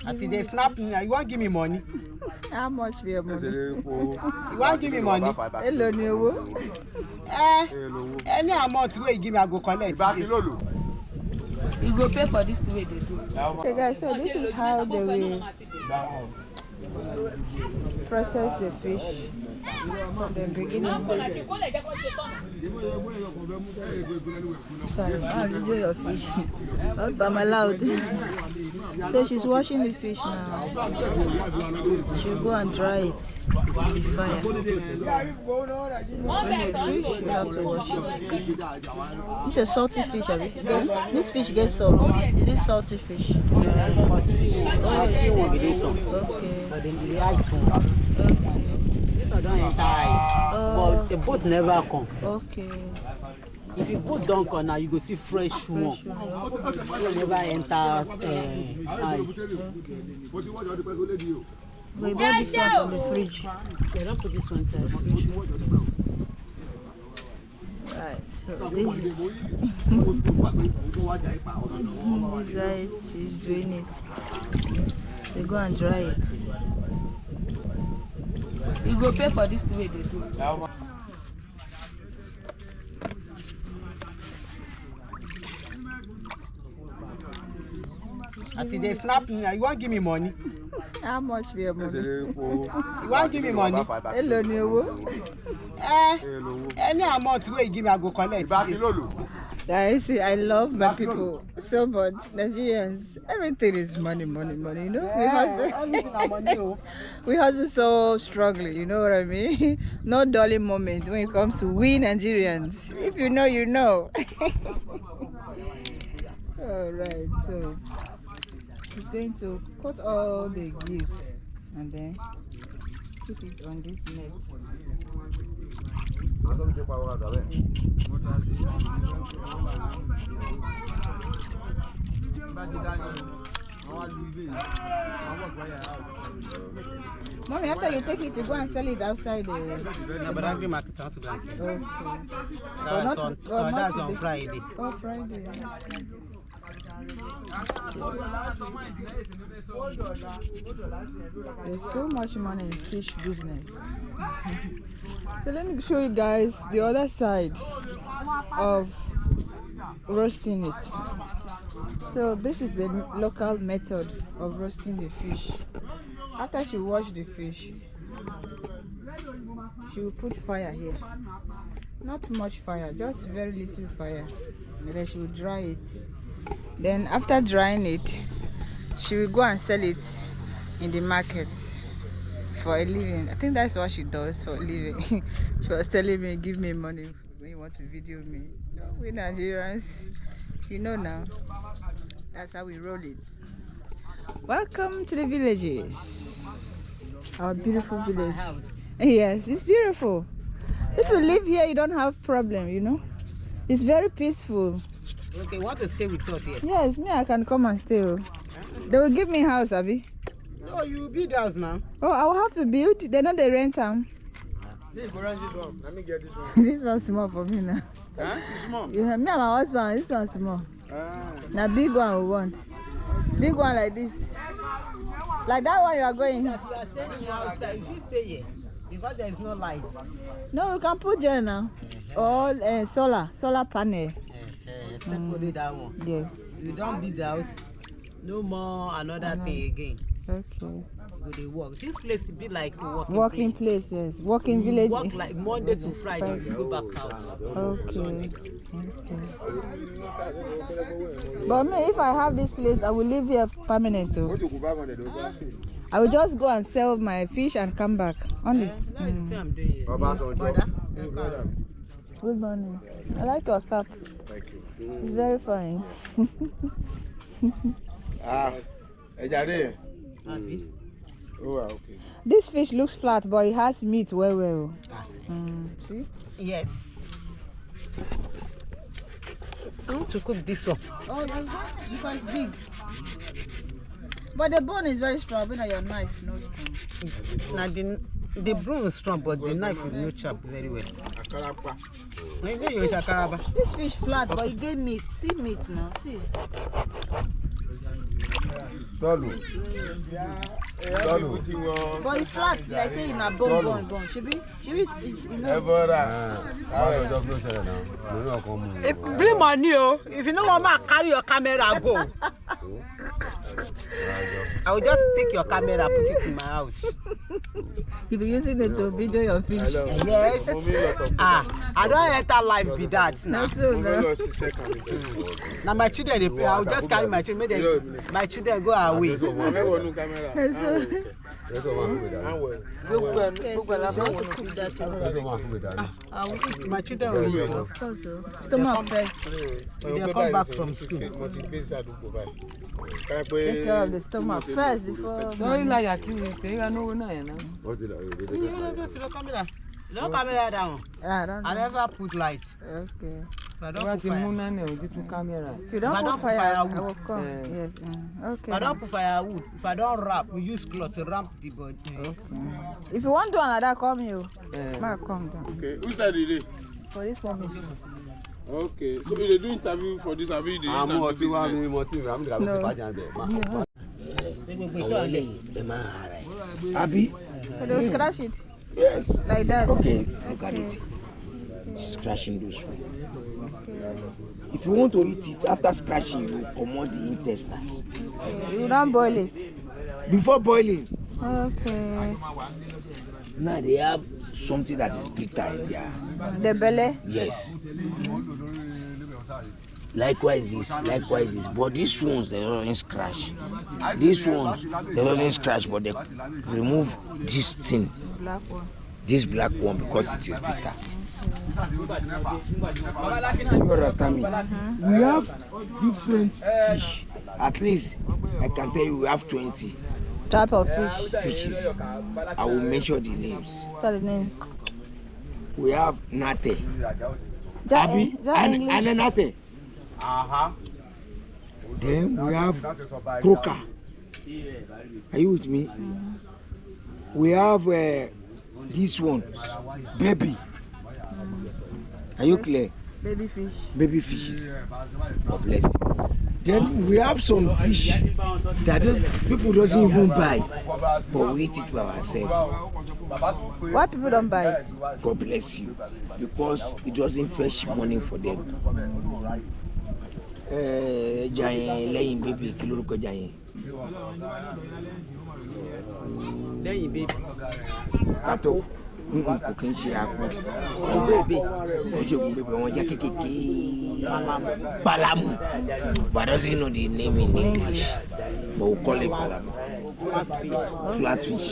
I see they snap me. You won't give me money. How much be your money? You won't give me money. Hello, new. Any amount where you give me, I go collect. You go pay for this way they do. Okay guys, so this is how they will process the fish from the beginning. Sorry, I'll enjoy your fish. But I'm allowed. So she's washing the fish now. She'll go and dry it in the fire. When the fish, you have to wash it. It's a salty fish. This fish gets salt. Is it salty fish? Okay. Okay. This one don't enter ice, but the boat never come. Okay. If you boat don't come now, you go see fresh one. You never enter ice. Okay. We bought this one from the fridge. They don't put this one inside the fridge. Right, so this is right, she's doing it. They go and dry it. You go pay for this way they do. I see they snap me. You won't give me money. How much be your money? You won't give me money. Hello, new. Any amount where you give me, I go collect. Guys, see, I love my people so much. Nigerians, everything is money, money, money. You know, we hustle so struggling. You know what I mean? No dolly moment when it comes to we Nigerians. If you know, you know. All right, so she's going to cut all the leaves and then put it on this net. Mommy, after you take it, you go and sell it outside the Badagry market. okay. That's on Friday. Oh, Friday. There's so much money in fish business. So let me show you guys the other side of roasting it. So this is the local method of roasting the fish. After she washes the fish, she will put fire here. Not much fire, just very little fire. And then she will dry it. Then after drying it, she will go and sell it in the market for a living. I think that's what she does for a living. She was telling me, give me money when you want to video me. No, we Nigerians, you know now. That's how we roll it. Welcome to the villages. Our beautiful village. Yes, it's beautiful. If you live here, you don't have problem, you know. It's very peaceful. Okay, want to stay with us here? Yes, me, I can come and stay. They will give me house, Abby. No, you build house now. Oh, I will have to build. They know they rent them. This one. Let me get this one. This one's small for me now. Huh? It's small. Yeah, me and my husband, this one's small. Now big one we want. Big one like this. Like that one you are going. You are staying outside. You should stay here because there is no light. No, you can put there now. All solar panel. Only that one. Yes. You don't build the house. No more another thing again. Okay. They work. This place will be like a walking place. Yes. Walking village. Walk like Monday to Friday. You go back out. Okay. But me, if I have this place, I will live here permanent too. I will just go and sell my fish and come back. Only. I'm doing Good morning. I like your cap. Thank you. It's very fine. Oh, okay. This fish looks flat, but it has meat well. See? Yes. I want to cook this one. Oh, that's because it's big. But the bone is very strong, but your knife no strong. Now the bone is strong, but the knife will not chop very well. This fish flat, but it gave meat. See meat now. See. But it's flat, like say in a bone. She be, you know. Bring money, oh. If you know what man, carry your camera, go. I will just take your camera, put it in my house. You be using it to video your fish. Yes. I don't enter live be that now. No. Now my children, they pay. I will just carry my children. My children go away. My children will eat. Of course, stomach first. They come back from school. Take care of the stomach first before. Sorry, like I kill it. I know now. No camera down. I never put light. Okay. If I don't put fire, if you don't put fire, I will come. Yes. Okay. if I don't put firewood, if I don't wrap, we use cloth to wrap the body. Okay. If you want to do another, come you. Come down. Okay, who's that today? For this one. Okay, so you do interview for this, have you the Abi? They will scratch it. Yes. Like that. Okay, look at it. Scratching those ones. If you want to eat it, after scratching, you commode the intestines. You don't boil it. Before boiling, Okay. now they have something that is bitter in there. The belly. Yes. Likewise this. But these ones, they don't scratch. These ones, they don't scratch, but they remove this thing. Black one. This black one because it is bitter. You understand me? We have different fish. At least I can tell you we have 20 Type of fish. fishes. I will mention the names. Tell the names. We have nate, That abi, English. and nate. Then we have croaker. Are you with me? We have this one, baby. Are you clear? Baby fish. Baby fishes. God bless you. Then we have some fish that people doesn't even buy, but we eat it by ourselves. Why people don't buy it? God bless you, because it doesn't fetch money for them. Giant laying baby, kiloruko giant. Then baby. Kato. Kò kí n ṣe àpò ojú ògùn bèbè wọn jẹ́ kékèké palamu, but doesn't know the name in English, but we call it palamu. Flatfish.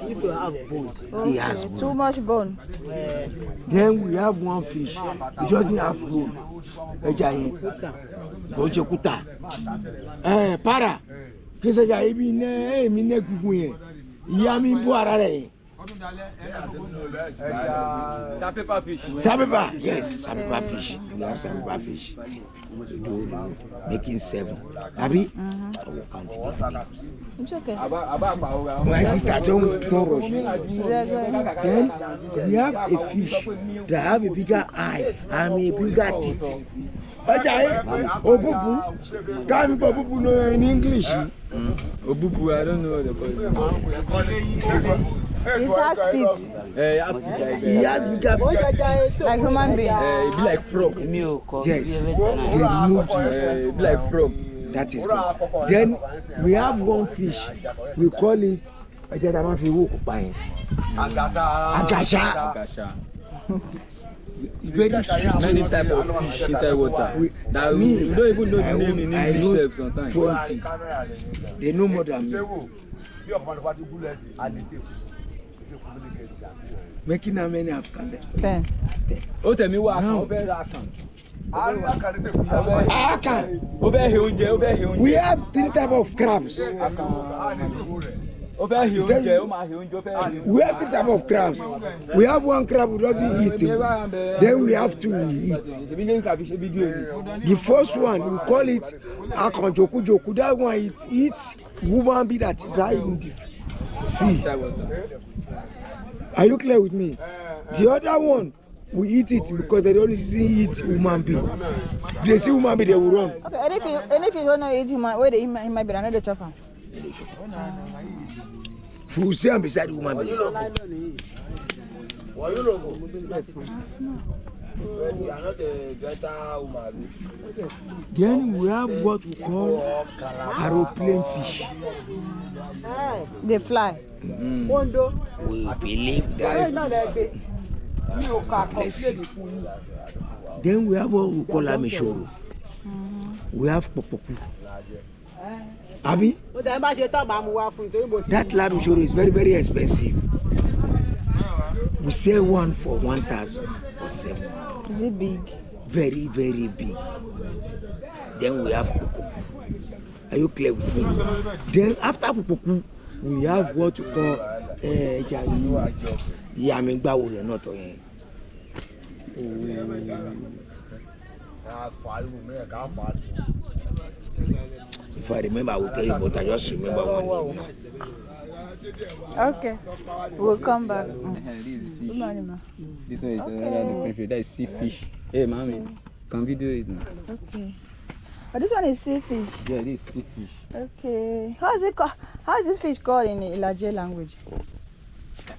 If you have bone, He has bone. Too much bone. Then we have one fish, it doesn't have bone. Ẹja yẹn kò ṣe kúta. Para kí ṣẹja ibi iná èmi ní egungun yẹn ìyá mi bú ara rẹ̀ yẹn. Sandpaper fish. Sandpaper, yes, sandpaper fish. We have sandpaper fish. We do making 7. Abi, I will count the names. It's okay. My sister, don't rush me. Very good. Then we have a fish that have a bigger eye and a bigger teeth. Okay, Obubu. Can't Obubu know in English? Obubu, I don't know what they call it. It has teeth. He has bigger teeth. Like human being. It be like frog. Yes, they removed it. It be like frog. That is good. Then we have one fish. We call it Agasha. Very sweet. Many type of fish inside water. We don't even know the name in English sometimes. 20. They know more than me. Making how many have come there? 10. Oh, tell me what I We have 3 types of crabs. We have 3 types of crabs. We have one crab who doesn't eat. Then we have 2 we eat. The first one, we call it Akonjoku. That one it eats woman be that dry in the sea. Are you clear with me? The other one we eat it because they don't eat human being. If they see human being, they will run. Okay, and if you don't know eat human, where he might be another chopper. Who say I'm beside human being? Why you don't go? You are not a better woman. Then we have what we call aeroplane fish. They fly. We believe that. Then we have what we call amishoro. We have popoku. Abi? That lamishoro is very, very expensive. We sell one for 1,000 or 7. Is it big? Very, very big. Then we have popoku. Are you clear with me? Then after popoku, we have what you call yamingba wo not on. If I remember, I will tell you, but I just remember one name. Okay, we'll come back. This one is another different fish. That is sea fish. Hey, mommy, can we do it now? Okay. Oh, this one is sea fish. Yeah, this is sea fish. Okay. How is it called? How is this fish called in Ilaje language?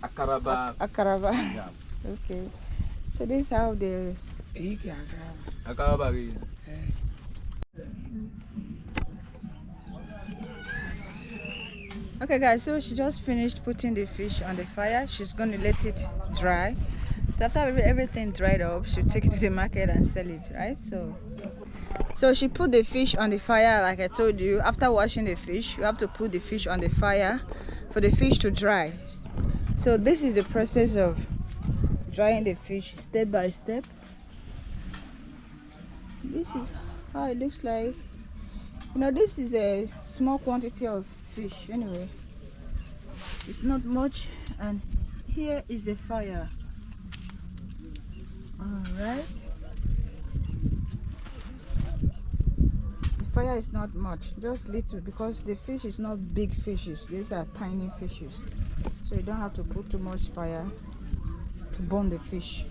Akaraba. Akaraba. Yeah. Okay. So this is how they. Akaraba. Okay guys, so she just finished putting the fish on the fire. She's going to let it dry. So after everything dried up, she'll take it to the market and sell it, right? So she put the fish on the fire like I told you. After washing the fish, you have to put the fish on the fire for the fish to dry. So this is the process of drying the fish step by step. This is how it looks like. You know, this is a small quantity of fish anyway. It's not much, and here is the fire. All right. The fire is not much, just little, because the fish is not big fishes. These are tiny fishes, so you don't have to put too much fire to burn the fish.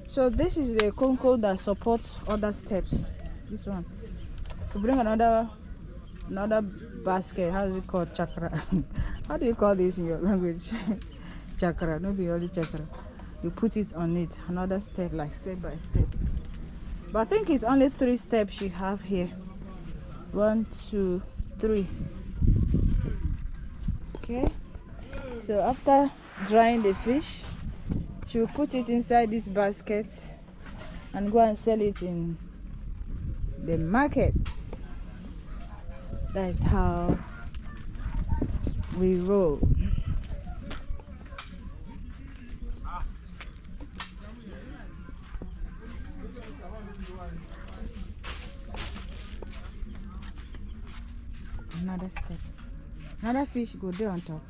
So this is the conco that supports other steps. This one. So bring another basket. How is it called? Chakra. How do you call this in your language? Chakra. Not be only chakra. You put it on it. Another step, like step by step. But I think it's only 3 steps you have here. 1, 2, 3. Okay. So after drying the fish, she will put it inside this basket and go and sell it in the market. That is how we roll. Another step. Another fish go there on top.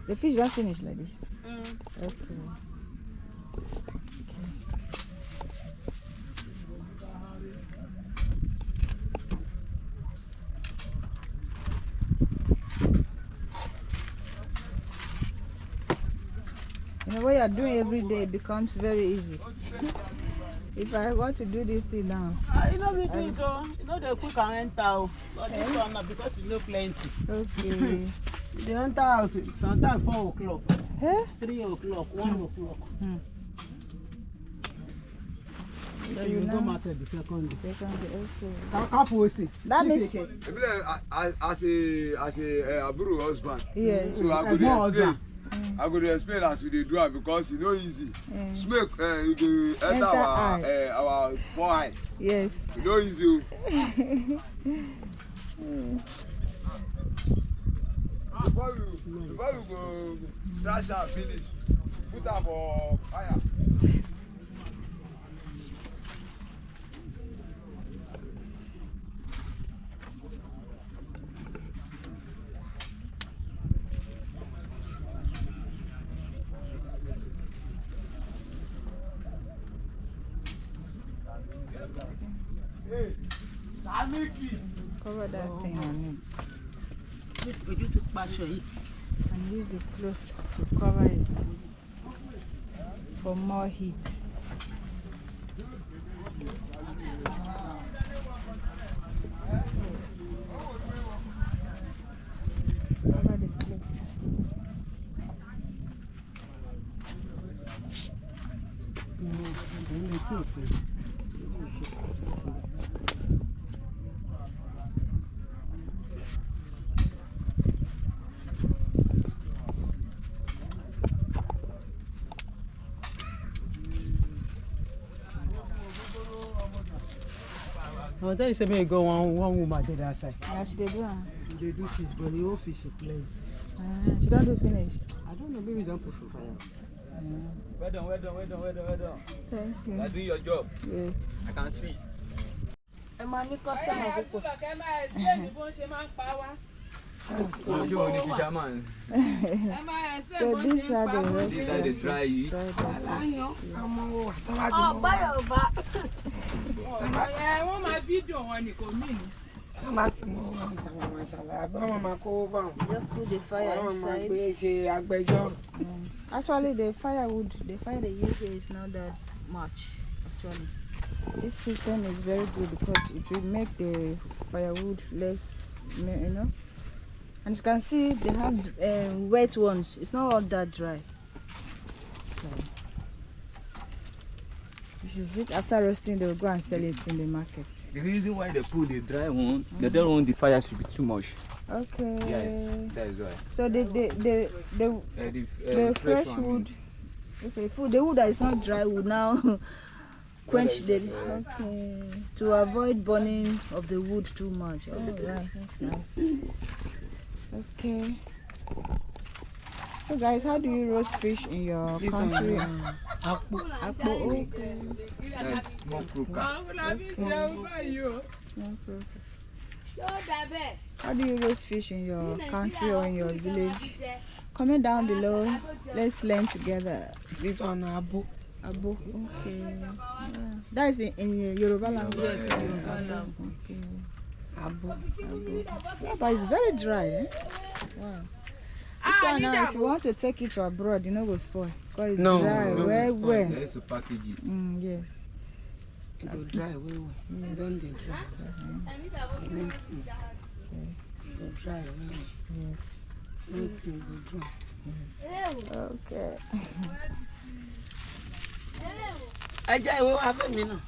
The fish don't finish like this. Okay. You know, what you are doing every day becomes very easy. If I want to do this thing now, you know we do it, you know they cook and enter, but this one now because you know plenty. okay. They enter house sometimes 4 o'clock, Huh? 3 o'clock, 1 o'clock. So Then you now- go market the second day. Okay. That means As a Aburu husband, yes. so I could explain. I could explain as we do it because it's not easy. Smoke, you go enter our 4 eye. Yes. It's not easy. Before we go scratch our finish, put up for fire. Cover that thing on it. Ojú ti paṣọ yìí. and use the cloth to cover it for more heat. Cover the cloth. I tell you, say me go one woman did that side. Yeah, she did one. They do fish, but the whole fish is plenty. She don't do finish. I don't know, maybe don't put for fire. Well done, well done, well done, well done, well done. Thank you. You are doing your job. Yes. I can see. You only fisherman. So these are the rest. These are the dry heat. Just put the fire inside. Actually, the firewood, the fire they use here is not that much. Actually, this system is very good because it will make the firewood less, you know. And you can see they have wet ones. It's not all that dry. So this is it. After roasting, they will go and sell it in the market. The reason why they put the dry one, they don't want the fire to be too much. Okay. Yes, that is why. So the fresh wood, okay, the wood that is not dry would now quench the, okay, to avoid burning of the wood too much. Oh, right, that's nice. Okay. So guys, how do you roast fish in your country? Akpo, okay. That's small croaker. How do you roast fish in your country or in your village? Comment down below. Let's learn together. This one abo. Abo, okay. Yeah. That is in Yoruba language. Okay. Abo. Yeah, but it's very dry, eh? Wow. This one now, if you want to take it to abroad, you know, will spoil. Because it's dry, well. There is to package it. Yes. It will dry, well. Yes. Don't they dry? It will dry, well. Yes. Everything will dry. Yes. Okay. Ajá ìwé wa fẹ́ mi náà.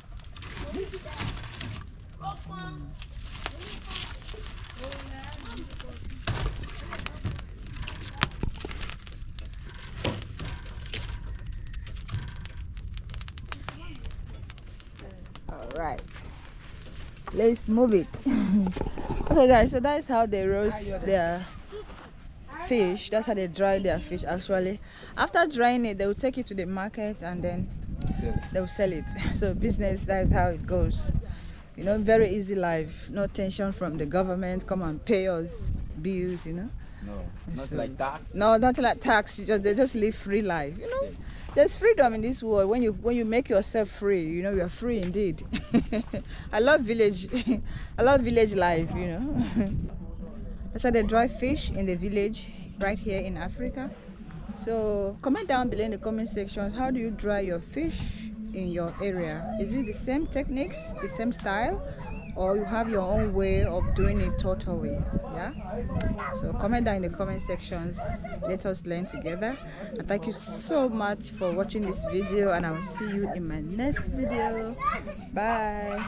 All right. Let's move it. Okay, guys. So that's how they roast their fish. That's how they dry their fish. Actually, after drying it, they will take it to the market and then they will sell it. So business, that is how it goes. You know, very easy life. No tension from the government. Come and pay us bills. You know. No, not like tax. No, not like tax. They just live free life. You know, there's freedom in this world. When you make yourself free, you know, you are free indeed. I love village. I love village life. You know. That's how they dry fish in the village right here in Africa. So comment down below in the comment sections, how do you dry your fish in your area? Is it the same techniques, the same style, or you have your own way of doing it totally? Yeah, so comment down in the comment sections. Let us learn together, and thank you so much for watching this video, and I will see you in my next video. Bye.